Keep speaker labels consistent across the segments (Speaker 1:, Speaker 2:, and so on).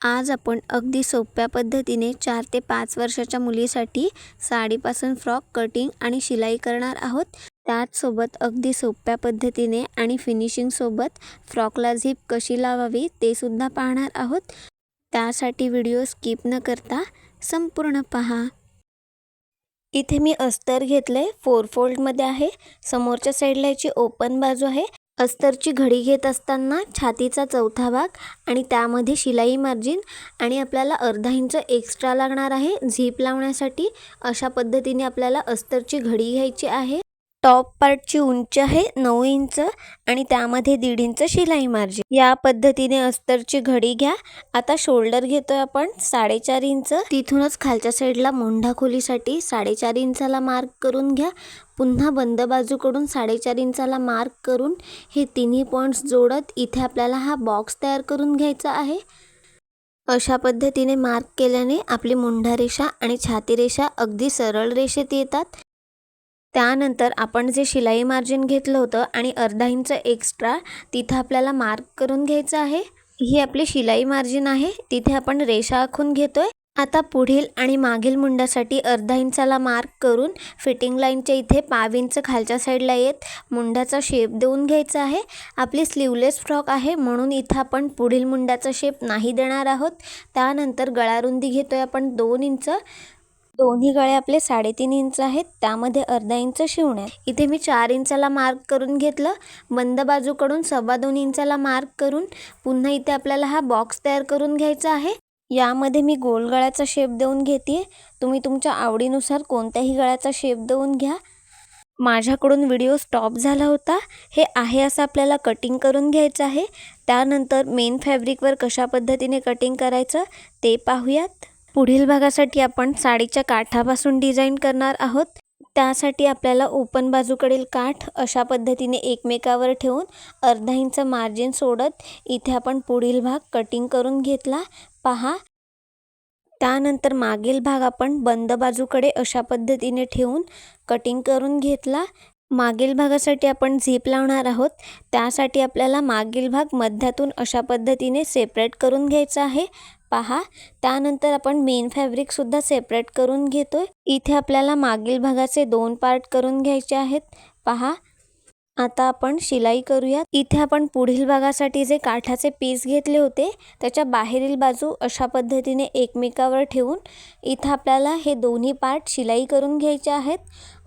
Speaker 1: आज आपण अगदी सोप्या पद्धतीने 4 ते 5 वर्षाच्या मुलीसाठी साडीपासून फ्रॉक कटिंग आणि शिलाई करणार आहोत। त्याचसोबत अगदी सोप्या पद्धतीने आणि फिनिशिंगसोबत फ्रॉकला झिप कशी लावावी ते सुद्धा पाहणार आहोत। त्यासाठी व्हिडिओ स्किप न करता संपूर्ण पहा। इथे मी अस्तर घेतले 4 फोल्डमध्ये आहे। समोरच्या साईडला याची ओपन बाजू आहे। अस्तरची घडी घेत असताना छातीचा चौथा भाग आणि त्यामध्ये शिलाई मार्जिन आणि आपल्याला अर्धा इंच एक्स्ट्रा लागणार आहे झिप लावण्यासाठी। अशा पद्धतीने आपल्याला अस्तरची घडी घ्यायची आहे। टॉप पार्टची उंची आहे 9 इंच आणि त्यामध्ये 1.5 इंच शिलाई मार्जिन। या पद्धतीने अस्तरची घडी घ्या। आता शोल्डर घेतोय आपण 4.5 इंच। तिथूनच खालच्या साईडला मोंढा खोलीसाठी 4.5 इंचाला मार्क करून घ्या। पुन्हा बंद बाजूकडून 4.5 इंचाला मार्क करून हे तिन्ही पॉइंट्स जोडत इथे आपल्याला हा बॉक्स तयार करून घ्यायचा आहे। अशा पद्धतीने मार्क केल्याने आपली मुंढा रेषा आणि छाती रेषा अगदी सरळ रेषेत येतात। त्यानंतर आपण जे शिलाई मार्जिन घेतलं होतं आणि अर्धा इंच एक्स्ट्रा तिथे आपल्याला मार्क करून घ्यायचं आहे। ही आपली शिलाई मार्जिन आहे, तिथे आपण रेषा आखून घेतोय। आता पुढील आणि मागील मुंड्यासाठी अर्धा इंचाला मार्क करून फिटिंग लाईनच्या इथे 1.5 इंच खालच्या साईडला येत मुंड्याचा शेप देऊन घ्यायचा आहे। आपली स्लीवलेस फ्रॉक आहे म्हणून इथे आपण पुढील मुंड्याचा शेप नाही देणार आहोत। त्यानंतर गळारुंदी घेतोय आपण 2 इंच। दोन्ही गळे आपले 3.5 इंच आहेत, त्यामध्ये अर्धा इंच शिवणे। इथे मी 4 इंचाला मार्क करून घेतलं। बंद बाजूकडून 2.25 इंचाला मार्क करून पुन्हा इथे आपल्याला हा बॉक्स तयार करून घ्यायचा आहे। यामध्ये मी गोल गळ्याचा शेप देऊन घेते। तुम्ही तुमच्या आवडीनुसार कोणत्याही गळ्याचा शेप देऊन घ्या। माझ्याकडून व्हिडिओ स्टॉप झाला होता। हे आहे असं आपल्याला कटिंग करून घ्यायचं आहे। त्यानंतर मेन फॅब्रिकवर कशा पद्धतीने कटिंग करायचं ते पाहूयात। पुढील भागासाठी आपण साडीच्या काठापासून डिझाइन करणार आहोत। त्यासाठी आपल्याला ओपन बाजूकडील काठ अशा पद्धतीने एकमेकावर ठेवून अर्धा इंच मार्जिन सोडत इथे आपण पुढील भाग कटिंग करून घेतला पहा। त्यानंतर मागील भाग आपण बंद बाजूकडे अशा पद्धतीने ठेवून कटिंग करून घेतला। मागील भागासाठी आपण झिप लावणार आहोत। त्यासाठी आपल्याला मागील भाग मध्यातून अशा पद्धतीने सेपरेट करून घ्यायचा आहे पहा। त्यानंतर आपण मेन फॅब्रिक सुद्धा सेपरेट करून घेतोय। इथे आपल्याला मागील भागाचे 2 पार्ट करून घ्यायचे आहेत पहा। आता आपण शिलाई करूयात। इथे आपण पुढील भागासाठी जे काठाचे पीस घेतले होते त्याच्या बाहेरील बाजू अशा पद्धतीने एकमेकावर ठेवून इथे आपल्याला हे दोन्ही पार्ट शिलाई करून घ्यायचे आहेत।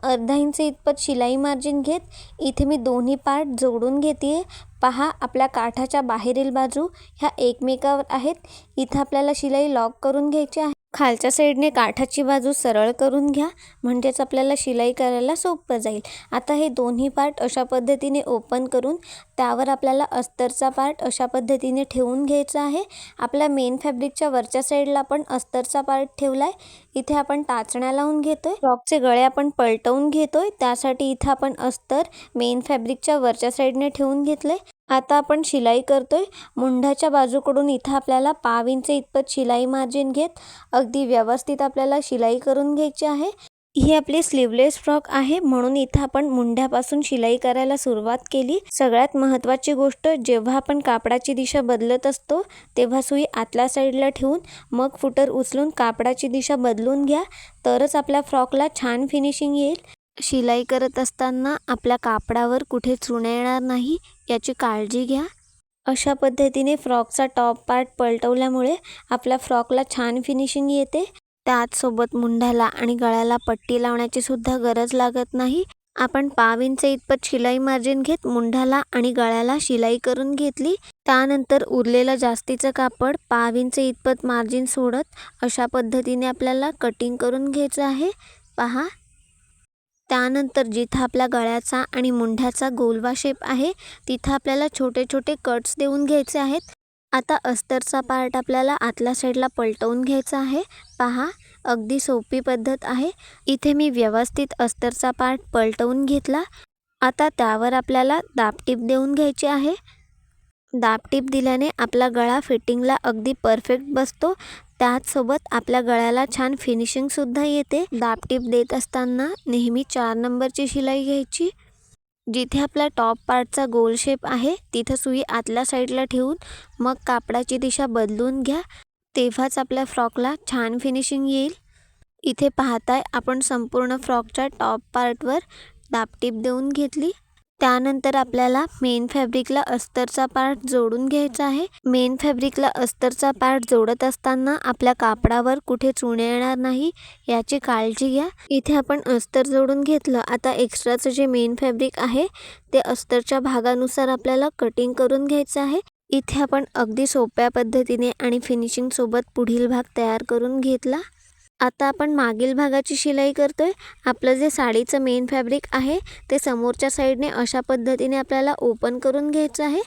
Speaker 1: अर्धा इंच इतपत शिलाई मार्जिन घेत इथे मी दोन्ही पार्ट जोडून घेते पहा। आपल्या काठाच्या बाहेरील बाजू ह्या एकमेकावर आहेत। इथे आपल्याला शिलाई लॉक करून घ्यायची आहे। खालच्या साईडने काठाची बाजू सरळ करून घ्या म्हणजेच आपल्याला शिलाई करायला सोपं जाईल। आता हे दोन्ही पार्ट अशा पद्धतीने ओपन करून त्यावर आपल्याला अस्तरचा पार्ट अशा पद्धतीने ठेवून घ्यायचा आहे। आपल्या मेन फॅब्रिकच्या वरच्या साईडला आपण अस्तरचा पार्ट ठेवलाय। इथे आपण टाचण्या लावून घेतोय। फ्रॉकचे गळे आपण पलटवून घेतोय, त्यासाठी इथे आपण अस्तर मेन फॅब्रिकच्या वरच्या साईडने ठेवून घेतले। आता आपण शिलाई करतोय। मुंढ्याच्या बाजूकडून इथे आपल्याला 1.5 इंच इतपत शिलाई मार्जिन घेत अगदी व्यवस्थित आपल्याला शिलाई करून घ्यायची आहे। ही आपली स्लीवलेस फ्रॉक आहे म्हणून इथे आपण मुंढ्यापासून शिलाई करायला सुरुवात केली। सगळ्यात महत्त्वाची गोष्ट, जेव्हा आपण कापडाची दिशा बदलत असतो तेव्हा सुई आतल्या साईडला ठेवून मग फुटर उचलून कापडाची दिशा बदलून घ्या, तरच आपल्या फ्रॉकला छान फिनिशिंग येईल। शिलाई करत असताना आपल्या कापडावर कुठे चुना येणार नाही याची काळजी घ्या। अशा पद्धतीने फ्रॉकचा टॉप पार्ट पलटवल्यामुळे आपल्या फ्रॉकला छान फिनिशिंग येते। त्याचसोबत मुंढ्याला आणि गळ्याला पट्टी लावण्याची सुद्धा गरज लागत नाही। आपण 1.5 इंच इतपत शिलाई मार्जिन घेत मुंढ्याला आणि गळ्याला शिलाई करून घेतली। त्यानंतर उरलेलं जास्तीचं कापड 1.5 इंच इतपत मार्जिन सोडत अशा पद्धतीने आपल्याला कटिंग करून घ्यायचं आहे पहा। त्यानंतर जिथे आपल्या गळ्याचा आणि मुंढ्याचा गोलवा शेप आहे तिथे आपल्याला छोटे छोटे कट्स देऊन घ्यायचे आहेत। आता अस्तरचा पार्ट आपल्याला आतल्या साईडला पलटवून घ्यायचा आहे पहा। अगदी सोपी पद्धत आहे। इथे मी व्यवस्थित अस्तरचा पार्ट पलटवून घेतला। आता त्यावर आपल्याला दाबटीप देऊन घ्यायची आहे। दाबटीप दिल्याने आपला गळा फिटिंगला अगदी परफेक्ट बसतो। त्याचसोबत आपल्या गळ्याला छान फिनिशिंग सुद्धा येते। दाबटीप देत असताना नेहमी 4 नंबरची शिलाई घ्यायची। जिथे आपला टॉप पार्टचा गोल शेप आहे तिथे सुई आतल्या साईडला ठेवून मग कापडाची दिशा बदलून घ्या। तेव्हाच आपल्या फ्रॉकला छान फिनिशिंग येईल। इथे पाहताय आपण संपूर्ण फ्रॉकच्या टॉप पार्टवर दाबटीप देऊन घेतली। त्यानंतर आपल्याला मेन फॅब्रिकला अस्तरचा पार्ट जोडून घ्यायचा आहे। मेन फॅब्रिकला अस्तरचा पार्ट जोडत असताना आपल्या कापडावर कुठे चुणे येणार नाही याची काळजी घ्या। इथे आपण अस्तर जोडून घेतलं। आता एक्स्ट्राचं जे मेन फॅब्रिक आहे ते अस्तरच्या भागानुसार आपल्याला कटिंग करून घ्यायचं आहे। इथे आपण अगदी सोप्या पद्धतीने आणि फिनिशिंग सोबत पुढील भाग तयार करून घेतला। आता आपण मागील भागाची शिलाई करतोय। आपलं जे साडीचं मेन फॅब्रिक आहे ते समोरच्या साईडने अशा पद्धतीने आपल्याला ओपन करून घ्यायचं आहे।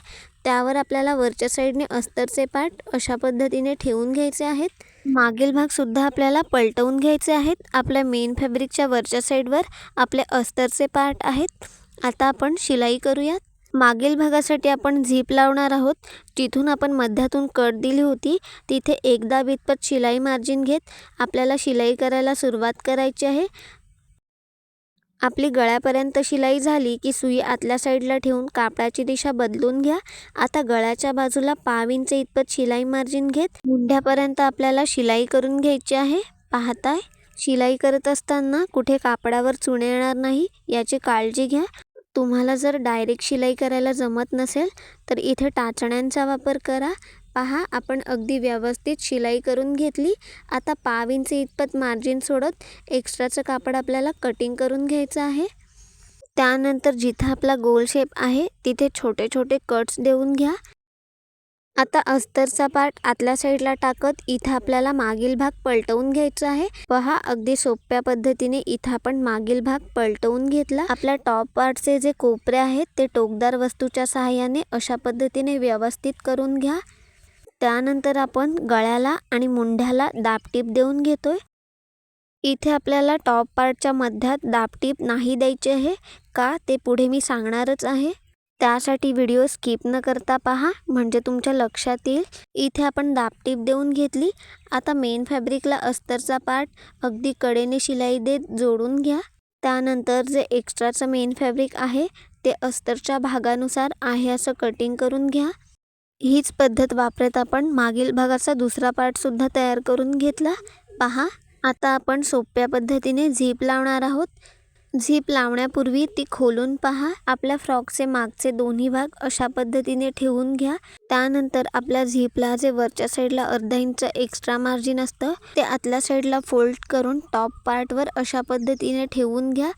Speaker 1: त्यावर आपल्याला वरच्या साईडने अस्तरचे पार्ट अशा पद्धतीने ठेवून घ्यायचे आहेत। मागील भाग सुद्धा आपल्याला पलटवून घ्यायचे आहेत। आपल्या मेन फॅब्रिकच्या वरच्या साईडवर आपले अस्तरचे पार्ट आहेत। आता आपण शिलाई करूयात। मागील भागासाठी आपण झीप लावणार आहोत। जिथून आपण मध्यातून कट दिली होती तिथे एकदा इतपत शिलाई मार्जिन घेत आपल्याला शिलाई करायला सुरुवात करायची आहे। आपली गळ्यापर्यंत शिलाई झाली की सुई आतल्या साईडला ठेवून कापडाची दिशा बदलून घ्या। आता गळ्याच्या बाजूला 1/2 इंच इतपत शिलाई मार्जिन घेत मुंढ्यापर्यंत आपल्याला शिलाई करून घ्यायची आहे। पाहताय शिलाई करत असताना कुठे कापडावर चुणे येणार नाही याची काळजी घ्या। तुम्हाला जर डायरेक्ट शिलाई करायला जमत नसेल तर इथे टाचण्यांचा वापर करा। पहा आपण अगदी व्यवस्थित शिलाई करून घेतली। आता 1/2 इंच इतपत मार्जिन सोडत एक्स्ट्राचं कापड आपल्याला कटिंग करून घ्यायचं आहे। त्यानंतर जिथे आपला गोल शेप आहे तिथे छोटे छोटे कट्स देऊन घ्या। आता अस्तरचा पार्ट आतल्या साईडला टाकत इथे आपल्याला मागील भाग पलटवून घ्यायचा आहे। पहा अगदी सोप्या पद्धतीने इथे आपण मागील भाग पलटवून घेतला। आपल्या टॉप पार्टचे जे कोपरे आहेत ते टोकदार वस्तूच्या सहाय्याने अशा पद्धतीने व्यवस्थित करून घ्या। त्यानंतर आपण गळ्याला आणि मुंढ्याला दाबटीप देऊन घेतोय। इथे आपल्याला टॉप पार्टच्या मध्यात दाबटीप नाही द्यायची आहे का ते पुढे मी सांगणारच आहे। त्यासाठी व्हिडिओ स्किप न करता पहा म्हणजे तुमच्या लक्षात येईल। इथे आपण दाबटीप देऊन घेतली। आता मेन फॅब्रिकला अस्तरचा पार्ट अगदी कडेने शिलाई देत जोडून घ्या। त्यानंतर जे एक्स्ट्राचं मेन फॅब्रिक आहे ते अस्तरच्या भागानुसार आहे असं कटिंग करून घ्या। हीच पद्धत वापरत आपण मागील भागाचा दुसरा पार्ट सुद्धा तयार करून घेतला। पहा आता आपण सोप्या पद्धतीने झीप लावणार आहोत। झीप लावण्यापूर्वी ती खोलून पहा। आपल्या फ्रॉकचे मागचे दोन्ही भाग अशा पद्धतीने ठेवून घ्या। त्यानंतर आपल्या झीपला जे वरच्या साईडला अर्धा इंच एक्स्ट्रा मार्जिन असतं ते आतल्या साईडला फोल्ड करून टॉप पार्टवर अशा पद्धतीने ठेवून घ्या।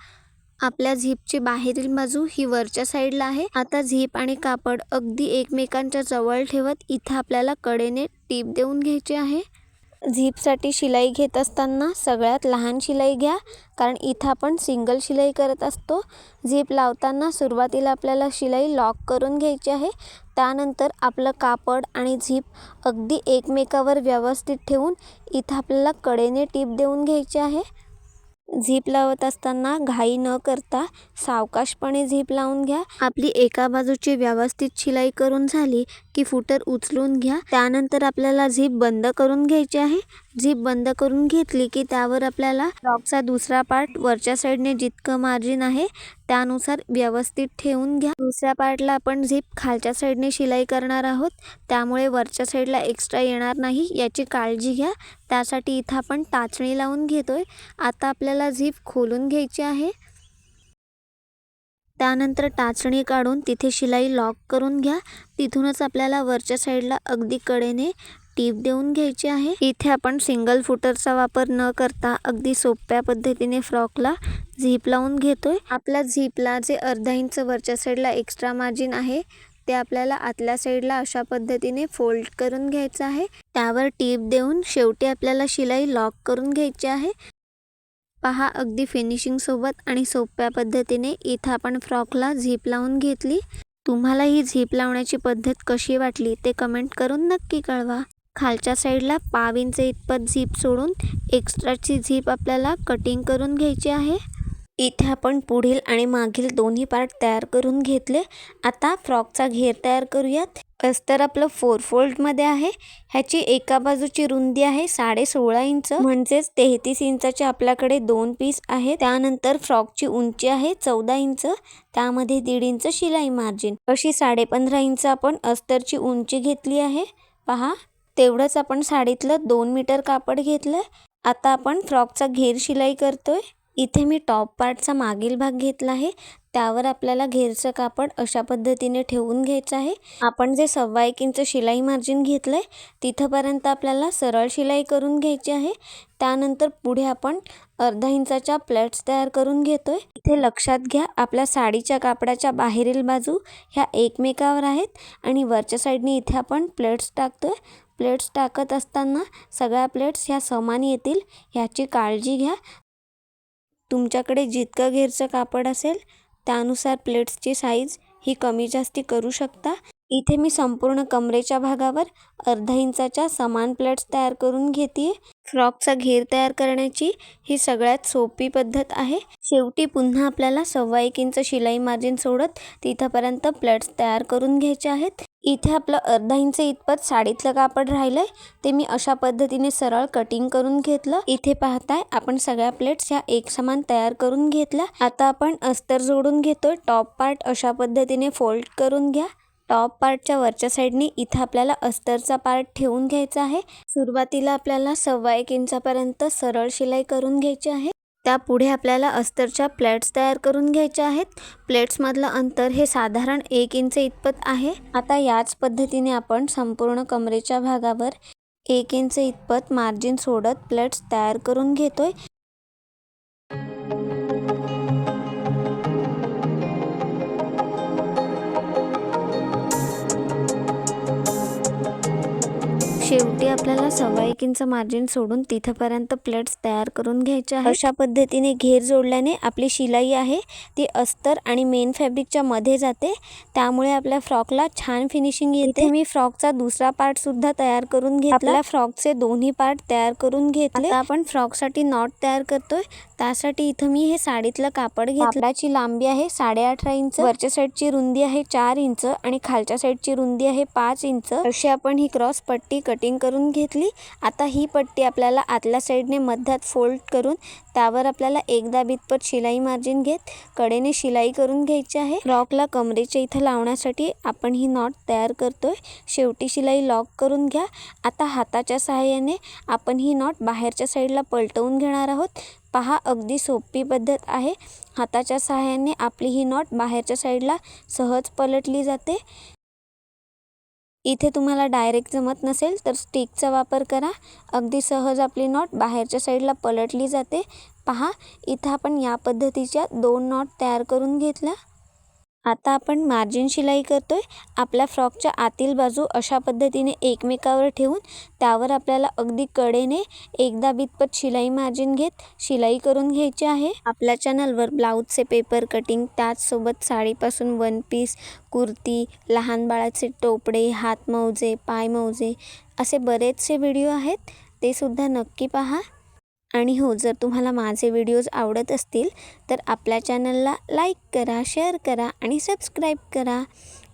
Speaker 1: आपल्या झीपची बाहेरील बाजू ही वरच्या साईडला आहे। आता झीप आणि कापड अगदी एकमेकांच्या जवळ ठेवत इथे आपल्याला कडेने टीप देऊन घ्यायची आहे। झीपसाठी शिलाई घेत असताना सगळ्यात लहान शिलाई घ्या कारण इथं आपण सिंगल शिलाई करत असतो। झीप लावताना सुरुवातीला आपल्याला शिलाई लॉक करून घ्यायची आहे। त्यानंतर आपलं कापड आणि झीप अगदी एकमेकावर व्यवस्थित ठेवून इथं आपल्याला कडेने टीप देऊन घ्यायची आहे। झीप लावत असताना घाई न करता सावकाशपणे झीप लावून घ्या। आपली एका बाजूची व्यवस्थित शिलाई करून झाली की फुटर उचलून घ्या। त्यानंतर आपल्याला झीप बंद करून घ्यायची आहे। झीप बंद करून घेतली की त्यावर आपल्याला फ्रॉकचा दुसरा पार्ट वरच्या साईडने जितकं मार्जिन आहे त्यानुसार व्यवस्थित ठेवून घ्या। दुसऱ्या पार्टला आपण झीप खालच्या साईडने शिलाई करणार आहोत त्यामुळे वरच्या साईडला एक्स्ट्रा येणार नाही याची काळजी घ्या। त्यासाठी इथं आपण टाचणी लावून घेतोय। आता आपल्याला झीप खोलून घ्यायची आहे। त्यानंतर टाचणी काढून तिथे शिलाई लॉक करून घ्या। तिथूनच आपल्याला वरच्या साईडला अगदी कडेने टीप देऊन घ्यायची आहे। इथे आपण सिंगल फुटरचा वापर न करता अगदी सोप्या पद्धतीने फ्रॉकला झीप लावून घेतोय। आपल्या झीपला जे अर्धा इंच वरच्या साईडला एक्स्ट्रा मार्जिन आहे ते आपल्याला आतल्या साईडला अशा पद्धतीने फोल्ड करून घ्यायचं आहे। त्यावर टीप देऊन शेवटी आपल्याला शिलाई लॉक करून घ्यायची आहे। पहा अगदी फिनिशिंग सोबत आणि सोप्या पद्धतीने इथं आपण फ्रॉकला झीप लावून घेतली। तुम्हाला ही झीप लावण्याची पद्धत कशी वाटली ते कमेंट करून नक्की कळवा। खालच्या साईडला 1/2 इंच इतपत झीप सोडून एक्स्ट्राची झीप आपल्याला कटिंग करून घ्यायची आहे। इथे आपण पुढील आणि मागील दोन्ही पार्ट तयार करून घेतले। आता फ्रॉकचा घेर तयार करूयात। अस्तर आपलं 4 फोल्डमध्ये आहे। ह्याची एका बाजूची रुंदी आहे 16.5 इंच म्हणजेच 33 इंचाचे आपल्याकडे 2 पीस आहेत। त्यानंतर फ्रॉकची उंची आहे 14 इंच, त्यामध्ये 1.5 इंच शिलाई मार्जिन अशी 15.5 इंच आपण अस्तरची उंची घेतली आहे। पहा तेवढंच आपण साडीतलं 2 मीटर कापड घेतलं. आता आपण फ्रॉकचा घेर शिलाई करतोय. इथे मी टॉप पार्टचा मागील भाग घेतला आहे. त्यावर आपल्याला घेरचं कापड अशा पद्धतीने ठेवून घ्यायचं आहे. आपण जे 1.25 इंच शिलाई मार्जिन घेतलंय तिथपर्यंत आपल्याला सरळ शिलाई करून घ्यायची आहे. त्यानंतर पुढे आपण अर्धा इंचाच्या प्लेट्स तयार करून घेतोय. इथे लक्षात घ्या, आपल्या साडीच्या कापडाच्या बाहेरील बाजू ह्या एकमेकावर आहेत आणि वरच्या साईडने इथे आपण प्लेट्स टाकतोय. प्लेट्स टाकत असताना सगळ्या प्लेट्स ह्या समान येतील ह्याची काळजी घ्या. तुमच्याकडे जितकं घेरचं कापड असेल त्यानुसार प्लेट्सची साईज ही कमी जास्ती करू शकता. इथे मी संपूर्ण कमरेच्या भागावर अर्धा इंचाच्या समान प्लेट्स तयार करून घेते. फ्रॉकचा घेर तयार करण्याची ही सगळ्यात सोपी पद्धत आहे. शेवटी पुन्हा आपल्याला 1.25 इंच शिलाई मार्जिन सोडत तिथपर्यंत प्लेट्स तयार करून घ्यायचे आहेत. इथे आपलं अर्धा इंच इतपत साडीतलं कापड राहिलंय ते मी अशा पद्धतीने सरळ कटिंग करून घेतलं. इथे पाहताय आपण सगळ्या प्लेट्स ह्या एकसमान तयार करून घेतल्या. आता आपण अस्तर जोडून घेतोय. टॉप पार्ट अशा पद्धतीने फोल्ड करून घ्या. टॉप पार्टच्या वरच्या साईडने इथं आपल्याला अस्तरचा पार्ट ठेवून घ्यायचा आहे. सुरुवातीला आपल्याला 1.25 इंचापर्यंत सरळ शिलाई करून घ्यायची आहे. त्यापुढे आपल्याला अस्तरच्या प्लेट्स तयार करून घ्यायच्या आहेत. प्लेट्समधलं अंतर हे साधारण 1 इंच इतपत आहे. आता याच पद्धतीने आपण संपूर्ण कमरेच्या भागावर 1 इंच इतपत मार्जिन सोडत प्लेट्स तयार करून घेतोय. शेवटी आपल्याला 1.25 इंच मार्जिन सोडून तिथपर्यंत प्लेट्स तयार करून घ्यायच्या आहेत. अशा पद्धतीने घेर जोडल्याने आपली शिलाई आहे ती अस्तर आणि मेन फॅब्रिकच्या मध्ये जाते. त्यामुळे आपल्या फ्रॉकला छान फिनिशिंग येते. मी फ्रॉकचा दुसरा पार्ट सुद्धा तयार करून घेतला. आपल्या फ्रॉकचे दोन्ही पार्ट तयार करून घेतले. आता आपण फ्रॉकसाठी नॉट तयार करतोय. त्यासाठी इथं मी हे साडीतलं कापड घेतलं. कापडाची लांबी आहे 18.5 इंच, वरच्या साईडची रुंदी आहे 4 इंच आणि खालच्या साईडची रुंदी आहे 5 इंच. अशी आपण ही क्रॉस पट्टी कटिंग करून घेतली. आता ही पट्टी आपल्याला आतल्या साईडने मध्यात फोल्ड करून त्यावर आपल्याला एकदा इतपत शिलाई मार्जिन घेत कडेने शिलाई करून घ्यायची आहे. फ्रॉकला कमरेच्या इथं लावण्यासाठी आपण ही नॉट तयार करतोय. शेवटी शिलाई लॉक करून घ्या. आता हाताच्या सहाय्याने आपण ही नॉट बाहेरच्या साईडला पलटवून घेणार आहोत. पहा, अगदी सोपी पद्धत आहे. हाताच्या सहाय्याने आपली ही नॉट बाहेरच्या साईडला सहज पलटली जाते. इथे तुम्हाला डायरेक्ट जमत नसेल तर स्टिकचा वापर करा. अगदी सहज आपली नॉट बाहेरच्या साईडला पलटली जाते. पहा, इथं आपण या पद्धतीच्या 2 नॉट तयार करून घेतल्या. आता आपण मार्जिन शिलाई करतोय. आपल्या फ्रॉकच्या आतील बाजू अशा पद्धतीने एकमेकावर ठेवून त्यावर आपल्याला अगदी कडेने एकदा इतपत शिलाई मार्जिन घेत शिलाई करून घ्यायची आहे. आपल्या चॅनलवर ब्लाऊजचे पेपर कटिंग, त्याचसोबत साडीपासून वन पीस, कुर्ती, लहान बाळाचे टोपडे, हात मोजे, पाय मोजे असे बरेचसे व्हिडिओ आहेत. ते सुद्धा नक्की पहा. आणि हो, जर तुम्हाला माझे व्हिडिओज आवडत असतील तर आपल्या चॅनलला लाईक करा, शेअर करा आणि सबस्क्राईब करा.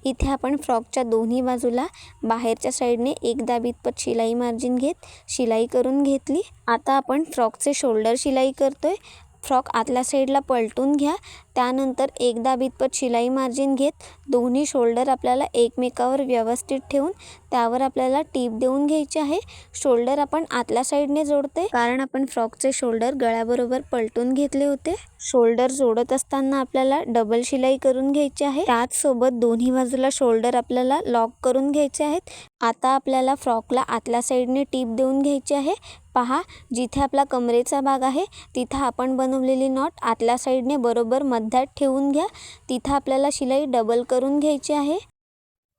Speaker 1: इथे आपण फ्रॉकच्या दोन्ही बाजूला बाहेरच्या साईडने एकदा इतपत शिलाई मार्जिन घेत शिलाई करून घेतली. आता आपण फ्रॉकचे शोल्डर शिलाई करतोय. फ्रॉक आतल्या साईडला पलटून घ्या. त्यानंतर एकदा इतपत शिलाई मार्जिन घेत दोन्ही शोल्डर आपल्याला एकमेकावर व्यवस्थित ठेवून त्यावर आपल्याला टीप देऊन घ्यायची आहे. शोल्डर आपण आतल्या साईडने जोडते कारण आपण फ्रॉकचे शोल्डर गळ्याबरोबर पलटून घेतले होते. शोल्डर जोडत असताना आपल्याला डबल शिलाई करून घ्यायची आहे. त्याचसोबत दोन्ही बाजूला शोल्डर आपल्याला लॉक करून घ्यायचे आहेत. आता आपल्याला फ्रॉकला आतल्या साईडने टीप देऊन घ्यायची आहे. पहा, जिथे आपला कमरेचा भाग आहे तिथं आपण बनवलेली नॉट आतल्या साईडने बरोबर मध्यात ठेवून घ्या. तिथं आपल्याला शिलाई डबल करून घ्यायची आहे.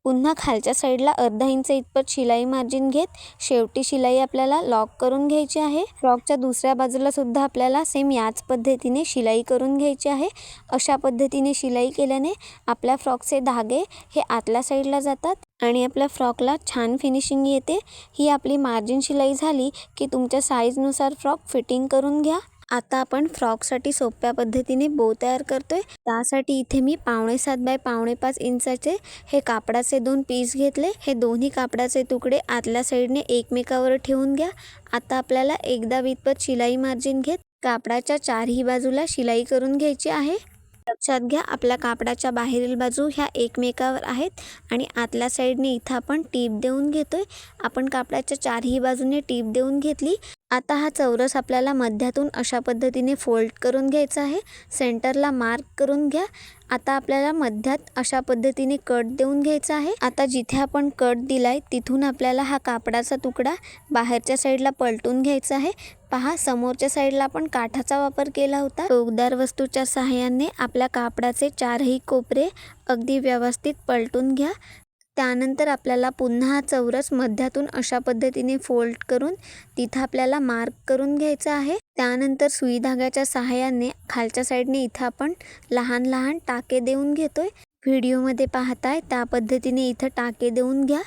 Speaker 1: पुन्हा खालच्या साईडला अर्धा इंच इतपत शिलाई मार्जिन घेत शेवटी शिलाई आपल्याला लॉक करून घ्यायची आहे. फ्रॉकच्या दुसऱ्या बाजूला सुद्धा आपल्याला सेम याच पद्धतीने शिलाई करून घ्यायची आहे. अशा पद्धतीने शिलाई केल्याने आपल्या फ्रॉकचे धागे हे आतल्या साईडला जातात आणि आपल्या फ्रॉकला छान फिनिशिंग येते. ही आपली मार्जिन शिलाई झाली की तुमच्या साईजनुसार फ्रॉक फिटिंग करून घ्या. आता आपण फ्रॉकसाठी सोप्या पद्धतीने बो तयार करतोय. त्यासाठी इथे मी 7.5 बाय 5.5 इंचाचे हे कापडाचे 2 पीस घेतले. हे दोन्ही कापडाचे तुकडे आतल्या साईडने एकमेकावर ठेवून घ्या. आता आपल्याला एकदा इतपत शिलाई मार्जिन घेत कापडाच्या चारही बाजूला शिलाई करून घ्यायची आहे. लक्षात घ्या, आपल्या कापडाच्या बाहेरील बाजू ह्या एकमेकावर आहेत आणि आतल्या साईडने इथं आपण टीप देऊन घेतोय. आपण कापडाच्या चारही बाजूने टीप देऊन घेतली. आता हा चौरस आपल्याला मध्यातून अशा पद्धतीने फोल्ड करून घ्यायचा आहे. सेंटरला मार्क करून घ्या. आता आपल्याला मध्यात अशा पद्धतीने कट देऊन घ्यायचा आहे. आता जिथे आपण कट दिलाय तिथून आपल्याला हा कापडाचा तुकडा बाहेरच्या साईडला पलटून घ्यायचा आहे. पहा, समोरच्या साईडला आपण काठाचा वापर केला होता. टोकदार वस्तूच्या सहाय्याने आपल्या कापडाचे चारही कोपरे अगदी व्यवस्थित पलटून घ्या. त्यानंतर आपल्याला पुन्हा हा चौरस मध्यातून अशा पद्धतीने फोल्ड करून तिथं आपल्याला मार्क करून घ्यायचा आहे. त्यानंतर सुई धाग्याच्या सहाय्याने खालच्या साईडने इथं आपण लहान लहान टाके देऊन घेतोय. व्हिडिओमध्ये पाहताय त्या पद्धतीने इथं टाके देऊन घ्या.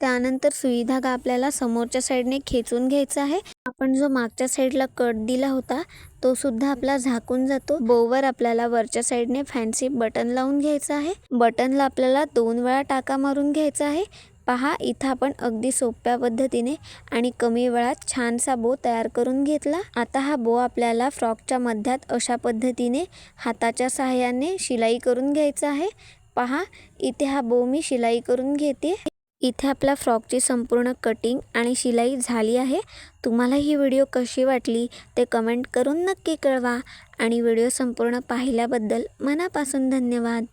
Speaker 1: त्यानंतर सुई धागा आपल्याला समोरच्या साईडने खेचून घ्यायचा आहे. आपण जो मागच्या साईडला कट दिला होता तो सुद्धा आपला झाकून जातो. बोवर आपल्याला वरच्या साईडने फॅन्सी बटन लावून घ्यायचं आहे. बटनला आपल्याला 2 वेळा टाका मारून घ्यायचा आहे. पहा, इथं आपण अगदी सोप्या पद्धतीने आणि कमी वेळात छानसा बो तयार करून घेतला. आता हा बो आपल्याला फ्रॉकच्या मध्यात अशा पद्धतीने हाताच्या सहाय्याने शिलाई करून घ्यायचा आहे. पहा, इथे हा बो मी शिलाई करून घेते. इथे आपला फ्रॉकची संपूर्ण कटिंग आणि शिलाई झाली आहे. तुम्हाला ही व्हिडिओ कशी वाटली ते कमेंट करून नक्की कळवा आणि व्हिडिओ संपूर्ण पाहिल्याबद्दल मनापासून धन्यवाद.